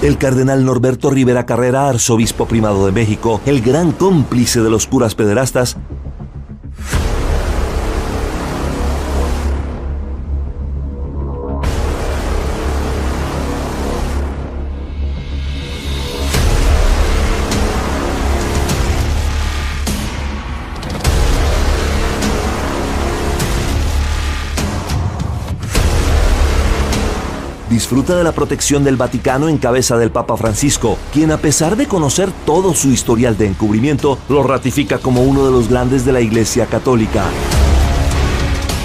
El cardenal Norberto Rivera Carrera, arzobispo primado de México, el gran cómplice de los curas pederastas, disfruta de la protección del Vaticano en cabeza del Papa Francisco, quien a pesar de conocer todo su historial de encubrimiento, lo ratifica como uno de los grandes de la Iglesia Católica.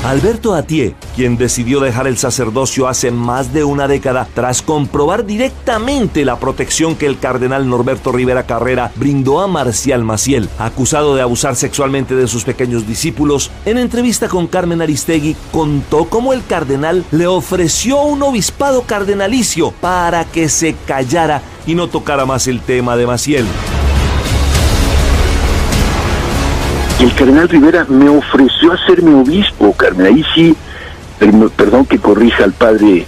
Alberto Atié, quien decidió dejar el sacerdocio hace más de una década tras comprobar directamente la protección que el cardenal Norberto Rivera Carrera brindó a Marcial Maciel, acusado de abusar sexualmente de sus pequeños discípulos, en entrevista con Carmen Aristegui contó cómo el cardenal le ofreció un obispado cardenalicio para que se callara y no tocara más el tema de Maciel. El cardenal Rivera me ofreció hacerme obispo, Carmen. Ahí sí, perdón que corrija al padre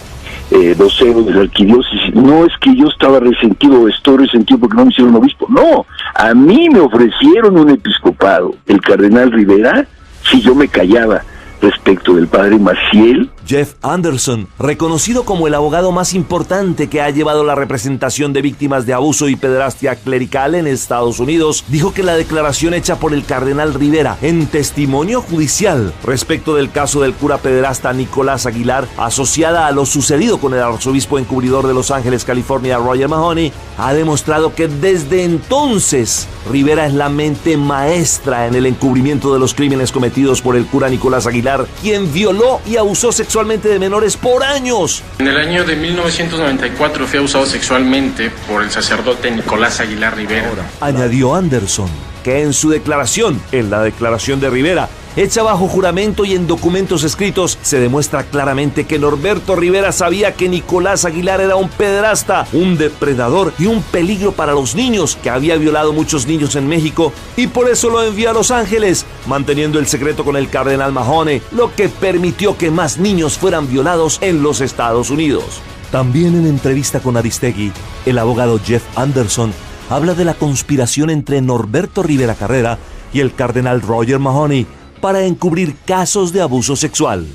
vocero de la arquidiócesis. No es que yo estaba resentido o estoy resentido porque no me hicieron obispo. No, a mí me ofrecieron un episcopado. El cardenal Rivera, si yo me callaba respecto del padre Maciel. Jeff Anderson, reconocido como el abogado más importante que ha llevado la representación de víctimas de abuso y pederastia clerical en Estados Unidos, dijo que la declaración hecha por el cardenal Rivera en testimonio judicial respecto del caso del cura pederasta Nicolás Aguilar, asociada a lo sucedido con el arzobispo encubridor de Los Ángeles, California, Roger Mahony, ha demostrado que desde entonces Rivera es la mente maestra en el encubrimiento de los crímenes cometidos por el cura Nicolás Aguilar, quien violó y abusó sexualmente de menores por años. En el año de 1994 fui abusado sexualmente por el sacerdote Nicolás Aguilar Rivera. Añadió Anderson que en la declaración de Rivera, hecha bajo juramento y en documentos escritos, se demuestra claramente que Norberto Rivera sabía que Nicolás Aguilar era un pederasta, un depredador y un peligro para los niños, que había violado muchos niños en México y por eso lo envió a Los Ángeles, manteniendo el secreto con el cardenal Mahony, lo que permitió que más niños fueran violados en los Estados Unidos. También en entrevista con Aristegui, el abogado Jeff Anderson habla de la conspiración entre Norberto Rivera Carrera y el cardenal Roger Mahony para encubrir casos de abuso sexual.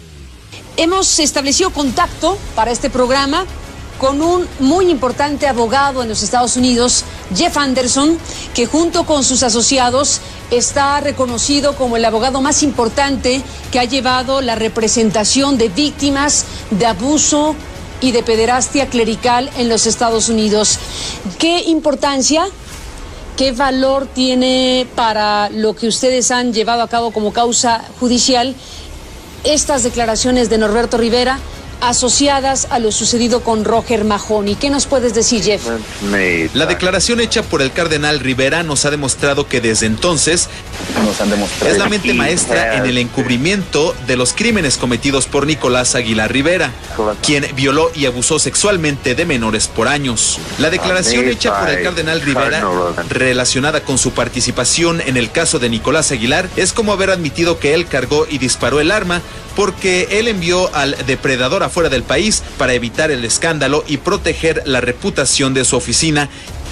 Hemos establecido contacto para este programa con un muy importante abogado en los Estados Unidos, Jeff Anderson, que junto con sus asociados está reconocido como el abogado más importante que ha llevado la representación de víctimas de abuso y de pederastia clerical en los Estados Unidos. ¿Qué importancia, qué valor tiene para lo que ustedes han llevado a cabo como causa judicial estas declaraciones de Norberto Rivera asociadas a lo sucedido con Roger Mahony? ¿Qué nos puedes decir, Jeff? La declaración hecha por el cardenal Rivera nos ha demostrado que desde entonces es la mente maestra en el encubrimiento de los crímenes cometidos por Nicolás Aguilar Rivera, quien violó y abusó sexualmente de menores por años. La declaración hecha por el cardenal Rivera, relacionada con su participación en el caso de Nicolás Aguilar, es como haber admitido que él cargó y disparó el arma porque él envió al depredador afuera del país para evitar el escándalo y proteger la reputación de su oficina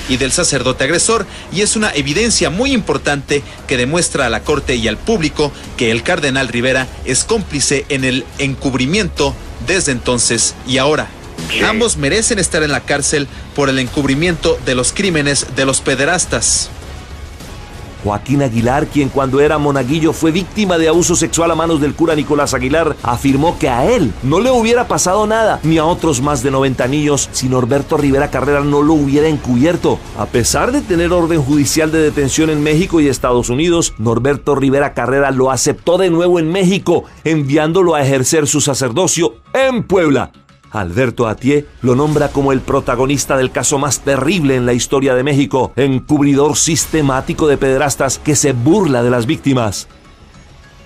y del sacerdote agresor, y es una evidencia muy importante que demuestra a la corte y al público que el cardenal Rivera es cómplice en el encubrimiento desde entonces y ahora. Ambos merecen estar en la cárcel por el encubrimiento de los crímenes de los pederastas. Joaquín Aguilar, quien cuando era monaguillo fue víctima de abuso sexual a manos del cura Nicolás Aguilar, afirmó que a él no le hubiera pasado nada, ni a otros más de 90 niños, si Norberto Rivera Carrera no lo hubiera encubierto. A pesar de tener orden judicial de detención en México y Estados Unidos, Norberto Rivera Carrera lo aceptó de nuevo en México, enviándolo a ejercer su sacerdocio en Puebla. Alberto Atié lo nombra como el protagonista del caso más terrible en la historia de México, encubridor sistemático de pederastas que se burla de las víctimas.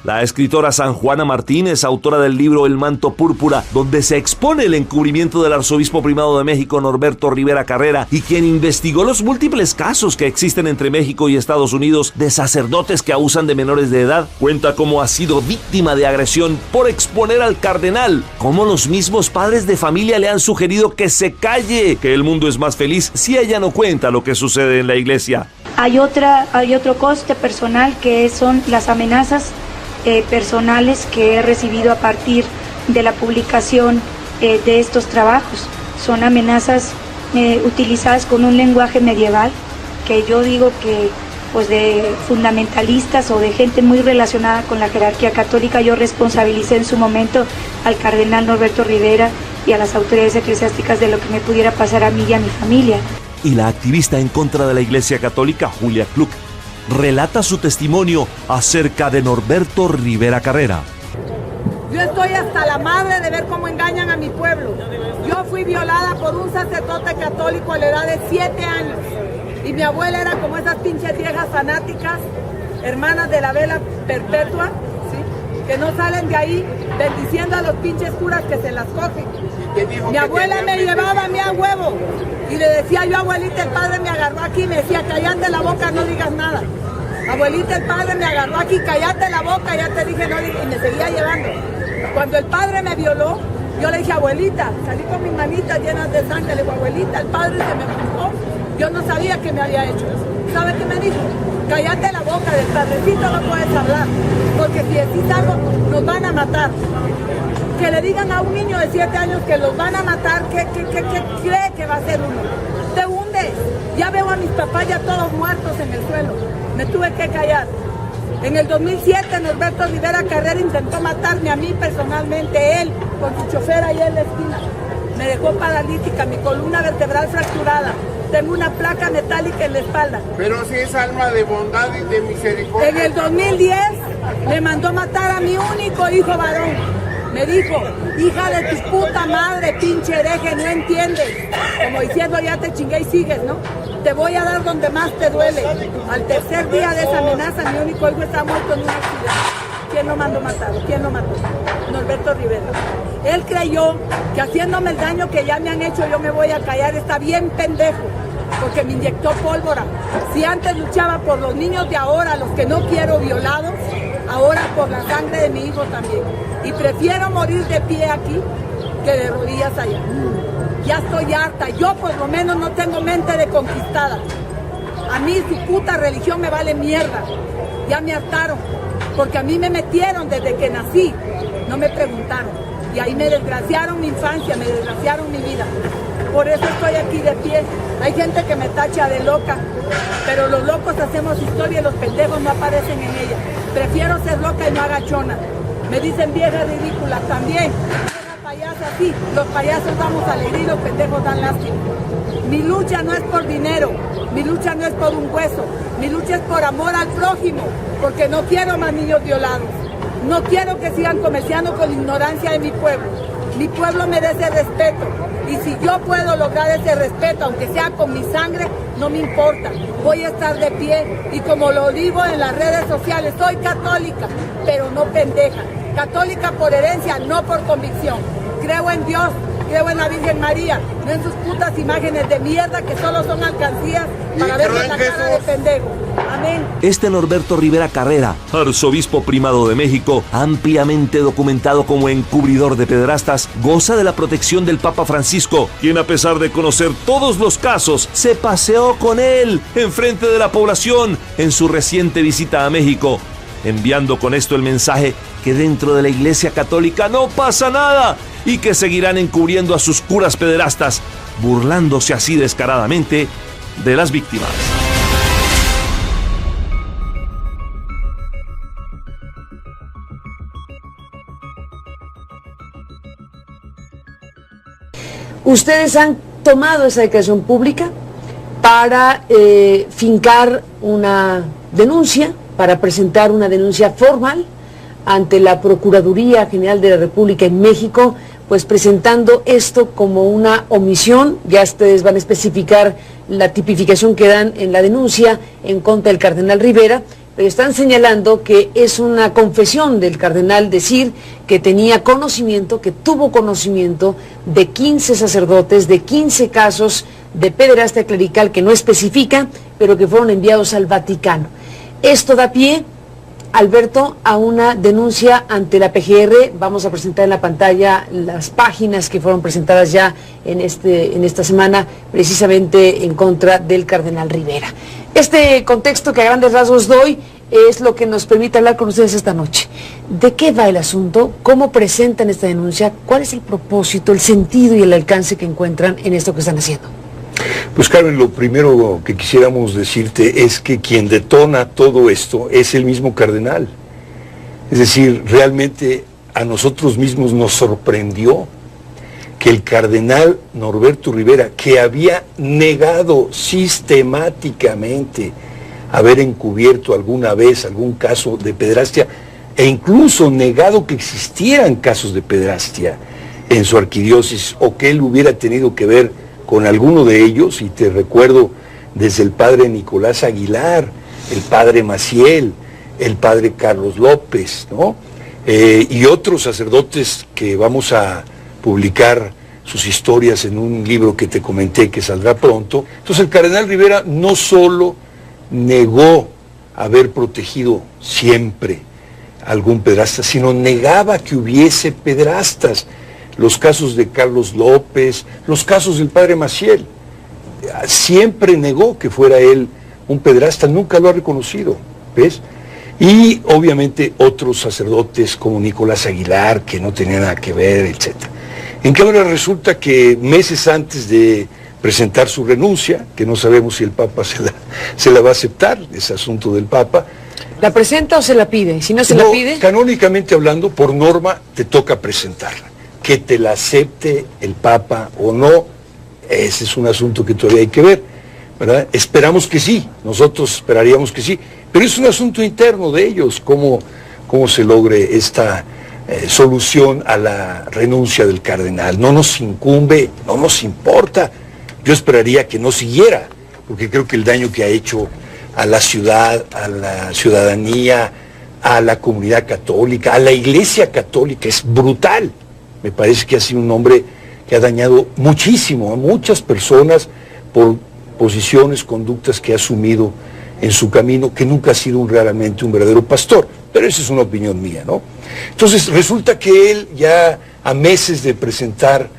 La escritora San Juana Martínez, autora del libro El manto púrpura, donde se expone el encubrimiento del arzobispo primado de México, Norberto Rivera Carrera, y quien investigó los múltiples casos que existen entre México y Estados Unidos de sacerdotes que abusan de menores de edad, cuenta cómo ha sido víctima de agresión por exponer al cardenal, cómo los mismos padres de familia le han sugerido que se calle, que el mundo es más feliz si ella no cuenta lo que sucede en la iglesia. Hay otro coste personal que son las amenazas personales que he recibido a partir de la publicación de estos trabajos. Son amenazas utilizadas con un lenguaje medieval que yo digo que pues de fundamentalistas o de gente muy relacionada con la jerarquía católica. Yo responsabilicé en su momento al cardenal Norberto Rivera y a las autoridades eclesiásticas de lo que me pudiera pasar a mí y a mi familia. Y la activista en contra de la Iglesia Católica, Julia Kluck, relata su testimonio acerca de Norberto Rivera Carrera. Yo estoy hasta la madre de ver cómo engañan a mi pueblo. Yo fui violada por un sacerdote católico a la edad de 7 años. Y mi abuela era como esas pinches viejas fanáticas, hermanas de la vela perpetua, ¿sí? Que no salen de ahí bendiciendo a los pinches curas que se las cogen. Mi abuela me llevaba a mí a huevo. Y le decía yo, abuelita, el padre me agarró aquí y me decía, cállate la boca, no digas nada. Abuelita, el padre me agarró aquí, cállate la boca, ya te dije, no digas, y me seguía llevando. Cuando el padre me violó, yo le dije, abuelita, salí con mis manitas llenas de sangre, le digo, abuelita, el padre se me empujó, yo no sabía que me había hecho eso. ¿Sabe qué me dijo? Cállate la boca, del padrecito no puedes hablar, porque si decís algo, nos van a matar. Que le digan a un niño de 7 años que los van a matar, ¿qué cree que va a hacer uno? Te hundes. Ya veo a mis papás ya todos muertos en el suelo. Me tuve que callar. En el 2007, Norberto Rivera Carrera intentó matarme a mí personalmente, él, con su chofer ahí en la esquina. Me dejó paralítica, mi columna vertebral fracturada. Tengo una placa metálica en la espalda. Pero si es alma de bondad y de misericordia. En el 2010, me mandó matar a mi único hijo varón. Me dijo, hija de tu puta madre, pinche hereje, no entiendes. Como diciendo, ya te chingué y sigues, ¿no? Te voy a dar donde más te duele. Al tercer día de esa amenaza, mi único hijo está muerto en un accidente. ¿Quién lo mandó matar? ¿Quién lo mató? Norberto Rivera. Él creyó que haciéndome el daño que ya me han hecho, yo me voy a callar. Está bien pendejo, porque me inyectó pólvora. Si antes luchaba por los niños de ahora, los que no quiero violados, ahora por la sangre de mi hijo también. Y prefiero morir de pie aquí que de rodillas allá. Ya estoy harta. Yo por lo menos no tengo mente de conquistada. A mí su puta religión me vale mierda. Ya me hartaron. Porque a mí me metieron desde que nací. No me preguntaron. Y ahí me desgraciaron mi infancia, me desgraciaron mi vida. Por eso estoy aquí de pie. Hay gente que me tacha de loca. Pero los locos hacemos historia y los pendejos no aparecen en ella. Prefiero ser loca y no agachona. Me dicen vieja ridícula también. Una payasa sí, los payasos damos alegría y los pendejos dan lástima. Mi lucha no es por dinero, mi lucha no es por un hueso, mi lucha es por amor al prójimo, porque no quiero más niños violados. No quiero que sigan comerciando con ignorancia de mi pueblo. Mi pueblo merece respeto. Y si yo puedo lograr ese respeto, aunque sea con mi sangre, no me importa. Voy a estar de pie. Y como lo digo en las redes sociales, soy católica, pero no pendeja. Católica por herencia, no por convicción. Creo en Dios, creo en la Virgen María, no en sus putas imágenes de mierda que solo son alcancías para verme la cara de pendejo. Amén. Este Norberto Rivera Carrera, arzobispo primado de México, ampliamente documentado como encubridor de pederastas, goza de la protección del Papa Francisco, quien a pesar de conocer todos los casos, se paseó con él enfrente de la población en su reciente visita a México, enviando con esto el mensaje que dentro de la Iglesia Católica no pasa nada y que seguirán encubriendo a sus curas pederastas, burlándose así descaradamente de las víctimas. Ustedes han tomado esa declaración pública para fincar una denuncia, para presentar una denuncia formal ante la Procuraduría General de la República en México, pues presentando esto como una omisión. Ya ustedes van a especificar la tipificación que dan en la denuncia en contra del cardenal Rivera, pero están señalando que es una confesión del cardenal decir que tenía conocimiento, que tuvo conocimiento de 15 sacerdotes, de 15 casos de pederastia clerical que no especifica, pero que fueron enviados al Vaticano. Esto da pie, Alberto, a una denuncia ante la PGR. Vamos a presentar en la pantalla las páginas que fueron presentadas ya en esta semana, precisamente en contra del cardenal Rivera. Este contexto que a grandes rasgos doy es lo que nos permite hablar con ustedes esta noche. ¿De qué va el asunto? ¿Cómo presentan esta denuncia? ¿Cuál es el propósito, el sentido y el alcance que encuentran en esto que están haciendo? Pues Carmen, lo primero que quisiéramos decirte es que quien detona todo esto es el mismo cardenal. Es decir, realmente a nosotros mismos nos sorprendió que el cardenal Norberto Rivera, que había negado sistemáticamente haber encubierto alguna vez algún caso de pederastia, e incluso negado que existieran casos de pederastia en su arquidiócesis, o que él hubiera tenido que ver con alguno de ellos, y te recuerdo desde el padre Nicolás Aguilar, el padre Maciel, el padre Carlos López, ¿no? Y otros sacerdotes que vamos a publicar sus historias en un libro que te comenté que saldrá pronto. Entonces el cardenal Rivera no solo negó haber protegido siempre algún pederasta, sino negaba que hubiese pederastas. Los casos de Carlos López, los casos del padre Maciel, siempre negó que fuera él un pederasta, nunca lo ha reconocido, ¿ves? Y obviamente otros sacerdotes como Nicolás Aguilar, que no tenía nada que ver, etc. En que ahora resulta que meses antes de presentar su renuncia, que no sabemos si el Papa se la va a aceptar, ese asunto del Papa. ¿La presenta o se la pide? Si no se la pide... Canónicamente hablando, por norma, te toca presentarla. Que te la acepte el Papa o no, ese es un asunto que todavía hay que ver, ¿verdad? Esperamos que sí, nosotros esperaríamos que sí, pero es un asunto interno de ellos, cómo se logre esta solución a la renuncia del cardenal. No nos incumbe, no nos importa. Yo esperaría que no siguiera, porque creo que el daño que ha hecho a la ciudad, a la ciudadanía, a la comunidad católica, a la Iglesia católica, es brutal. Me parece que ha sido un hombre que ha dañado muchísimo a muchas personas por posiciones, conductas que ha asumido en su camino, que nunca ha sido realmente un verdadero pastor. Pero esa es una opinión mía, ¿no? Entonces resulta que él, ya a meses de presentar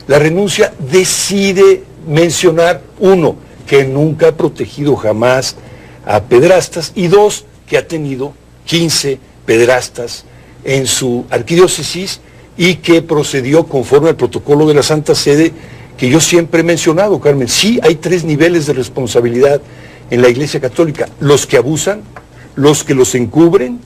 la renuncia, decide mencionar, uno, que nunca ha protegido jamás a pederastas, y dos, que ha tenido 15 pederastas en su arquidiócesis, y que procedió conforme al protocolo de la Santa Sede que yo siempre he mencionado, Carmen. Sí, hay 3 niveles de responsabilidad en la Iglesia Católica: los que abusan, los que los encubren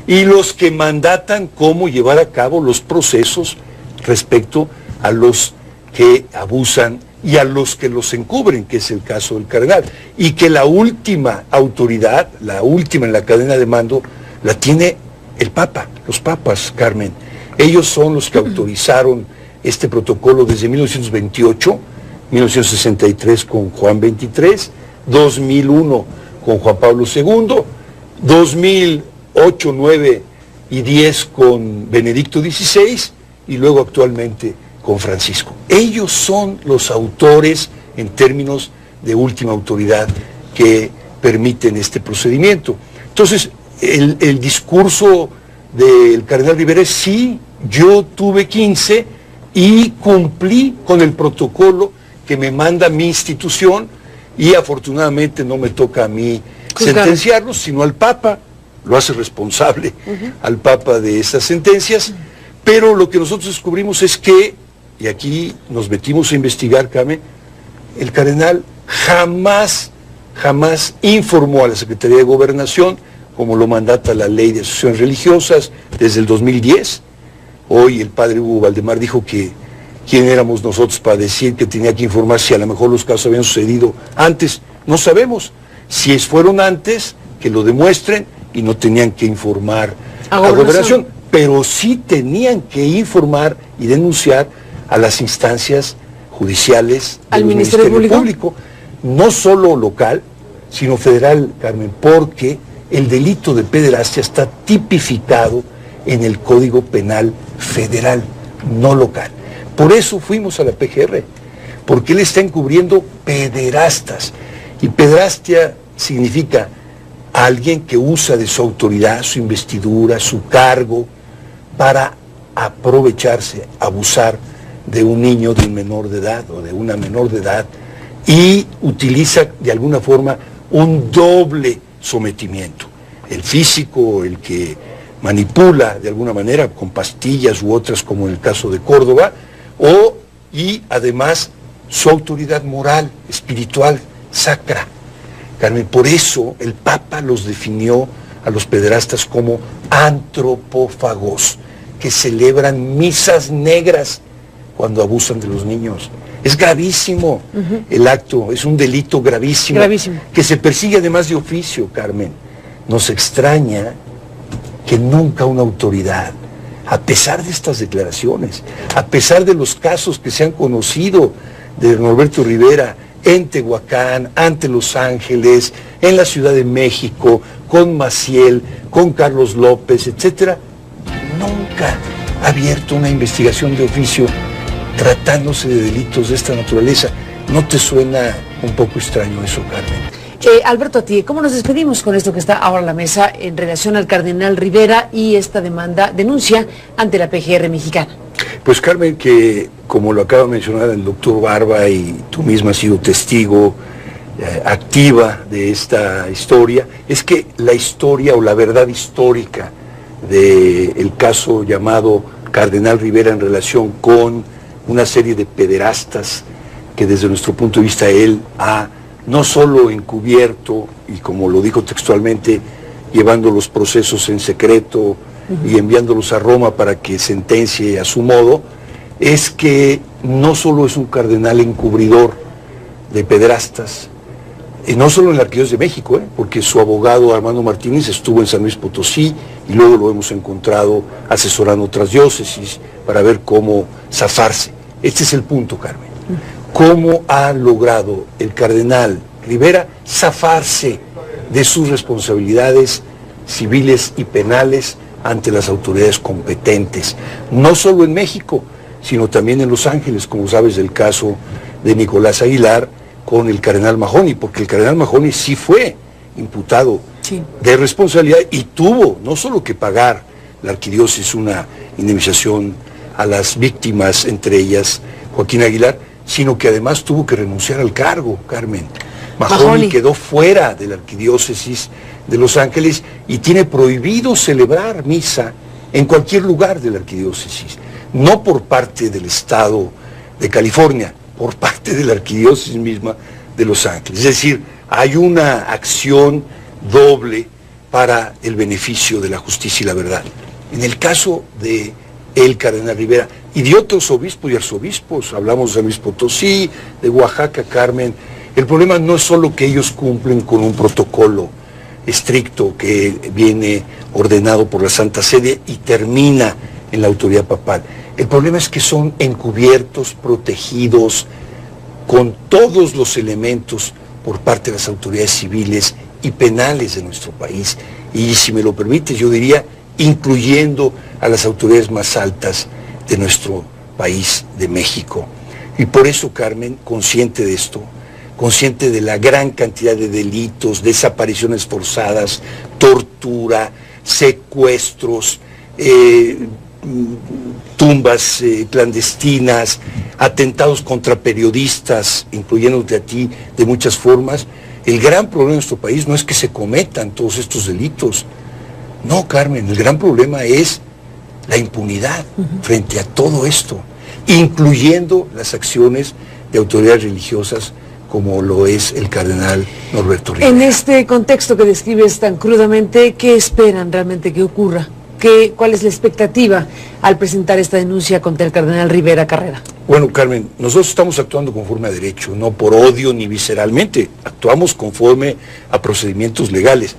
y los que mandatan cómo llevar a cabo los procesos respecto a los que abusan y a los que los encubren, que es el caso del cardenal. Y que la última autoridad, la última en la cadena de mando, la tiene el Papa, los papas, Carmen. Ellos son los que autorizaron este protocolo desde 1928, 1963 con Juan XXIII, 2001 con Juan Pablo II, 2008, 9 y 10 con Benedicto XVI, y luego actualmente con Francisco. Ellos son los autores en términos de última autoridad que permiten este procedimiento. Entonces, el discurso del cardenal Rivera es: sí, yo tuve 15 y cumplí con el protocolo que me manda mi institución, y afortunadamente no me toca a mí sentenciarlos, sino al Papa. Lo hace responsable al Papa de estas sentencias. Pero lo que nosotros descubrimos es que, y aquí nos metimos a investigar, Carmen, el cardenal jamás informó a la Secretaría de Gobernación, como lo mandata la Ley de Asociaciones Religiosas desde el 2010. Hoy el padre Hugo Valdemar dijo que quién éramos nosotros para decir que tenía que informar si a lo mejor los casos habían sucedido antes. No sabemos. Si fueron antes, que lo demuestren, y no tenían que informar a Gobernación, pero sí tenían que informar y denunciar a las instancias judiciales del Ministerio Público, no solo local, sino federal, Carmen, porque el delito de pederastia está tipificado en el Código Penal Federal, no local. Por eso fuimos a la PGR, porque él está encubriendo pederastas. Y pederastia significa alguien que usa de su autoridad, su investidura, su cargo, para aprovecharse, abusar de un niño, de un menor de edad o de una menor de edad, y utiliza de alguna forma un doble sometimiento. El físico, el que manipula de alguna manera con pastillas u otras, como en el caso de Córdoba, y además su autoridad moral, espiritual, sacra. Carmen, por eso el Papa los definió a los pederastas como antropófagos, que celebran misas negras cuando abusan de los niños. Es gravísimo el acto, es un delito gravísimo, que se persigue además de oficio, Carmen. Nos extraña que nunca una autoridad, a pesar de estas declaraciones, a pesar de los casos que se han conocido de Norberto Rivera en Tehuacán, ante Los Ángeles, en la Ciudad de México, con Maciel, con Carlos López, etcétera, nunca ha abierto una investigación de oficio tratándose de delitos de esta naturaleza. ¿No te suena un poco extraño eso, Carmen? Alberto, a ti, ¿cómo nos despedimos con esto que está ahora en la mesa en relación al cardenal Rivera y esta denuncia ante la PGR mexicana? Pues, Carmen, que como lo acaba de mencionar el doctor Barba y tú misma has sido testigo activa de esta historia, es que la historia o la verdad histórica del caso llamado Cardenal Rivera en relación con una serie de pederastas que desde nuestro punto de vista él ha no solo encubierto y, como lo dijo textualmente, llevando los procesos en secreto y enviándolos a Roma para que sentencie a su modo, es que no solo es un cardenal encubridor de pederastas, no solo en la Arquidiócesis de México, porque su abogado Armando Martínez estuvo en San Luis Potosí y luego lo hemos encontrado asesorando otras diócesis para ver cómo zafarse. Este es el punto, Carmen. ¿Cómo ha logrado el cardenal Rivera zafarse de sus responsabilidades civiles y penales ante las autoridades competentes? No solo en México, sino también en Los Ángeles, como sabes del caso de Nicolás Aguilar con el cardenal Mahony, porque el cardenal Mahony sí fue imputado de responsabilidad y tuvo no solo que pagar la arquidiócesis una indemnización a las víctimas, entre ellas Joaquín Aguilar, sino que además tuvo que renunciar al cargo, Carmen. Mahony quedó fuera de la arquidiócesis de Los Ángeles y tiene prohibido celebrar misa en cualquier lugar de la arquidiócesis, no por parte del Estado de California, por parte de la arquidiócesis misma de Los Ángeles. Es decir, hay una acción doble para el beneficio de la justicia y la verdad. En el caso de el cardenal Rivera y de otros obispos y arzobispos, hablamos de San Luis Potosí, de Oaxaca, Carmen, el problema no es solo que ellos cumplen con un protocolo estricto que viene ordenado por la Santa Sede y termina en la autoridad papal. El problema es que son encubiertos, protegidos, con todos los elementos por parte de las autoridades civiles y penales de nuestro país. Y si me lo permites, yo diría, incluyendo a las autoridades más altas de nuestro país, de México. Y por eso, Carmen, consciente de esto, consciente de la gran cantidad de delitos, desapariciones forzadas, tortura, secuestros, tumbas clandestinas, atentados contra periodistas, incluyéndote a ti de muchas formas, el gran problema de nuestro país no es que se cometan todos estos delitos. No, Carmen, el gran problema es la impunidad frente a todo esto, incluyendo las acciones de autoridades religiosas como lo es el cardenal Norberto Rivera. En este contexto que describes tan crudamente, ¿qué esperan realmente que ocurra? ¿Cuál es la expectativa al presentar esta denuncia contra el cardenal Rivera Carrera? Bueno, Carmen, nosotros estamos actuando conforme a derecho, no por odio ni visceralmente, actuamos conforme a procedimientos legales.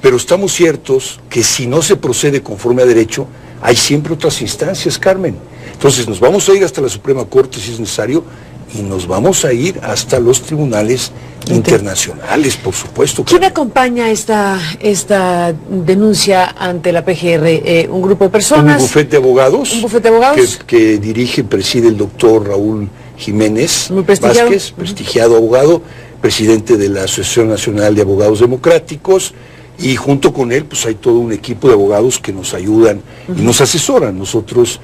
Pero estamos ciertos que si no se procede conforme a derecho, hay siempre otras instancias, Carmen. Entonces nos vamos a ir hasta la Suprema Corte si es necesario y nos vamos a ir hasta los tribunales internacionales, por supuesto. ¿Quién acompaña esta denuncia ante la PGR? ¿Un grupo de personas? Un bufete de abogados. ¿Un bufete de abogados? Que dirige y preside el doctor Raúl Jiménez Muy prestigiado. Vázquez, prestigiado abogado, presidente de la Asociación Nacional de Abogados Democráticos, y junto con él pues hay todo un equipo de abogados que nos ayudan y nos asesoran. Nosotros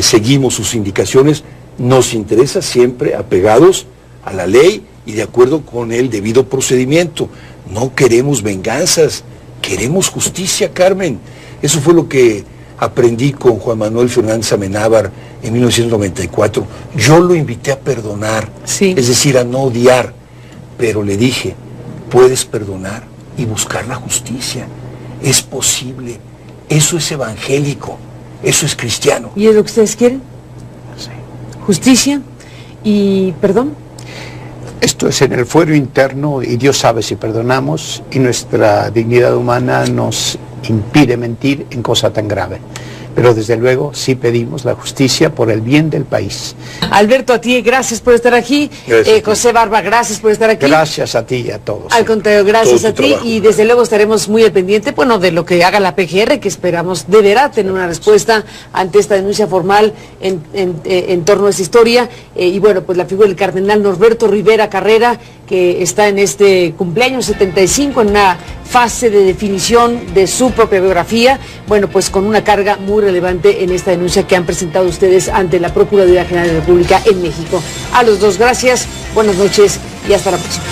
seguimos sus indicaciones, nos interesa siempre apegados a la ley y de acuerdo con el debido procedimiento. No queremos venganzas, queremos justicia, Carmen. Eso fue lo que aprendí con Juan Manuel Fernández Amenábar en 1994. Yo lo invité a perdonar, sí, es decir, a no odiar, pero le dije, puedes perdonar y buscar la justicia. Es posible, eso es evangélico, eso es cristiano. ¿Y es lo que ustedes quieren? Sí. Justicia y perdón. Esto es en el fuero interno y Dios sabe si perdonamos y nuestra dignidad humana nos impide mentir en cosa tan grave. Pero desde luego sí pedimos la justicia por el bien del país. Alberto, a ti, gracias por estar aquí. José Barba, gracias por estar aquí. Gracias a ti y a todos. Al contrario, gracias a ti trabajo. Y desde luego estaremos muy al pendiente, bueno, de lo que haga la PGR, que esperamos deberá tener una respuesta ante esta denuncia formal en torno a esta historia. Y bueno, pues la figura del cardenal Norberto Rivera Carrera, que está en este cumpleaños 75, en una fase de definición de su propia biografía, bueno, pues con una carga muy relevante en esta denuncia que han presentado ustedes ante la Procuraduría General de la República en México. A los dos, gracias, buenas noches y hasta la próxima.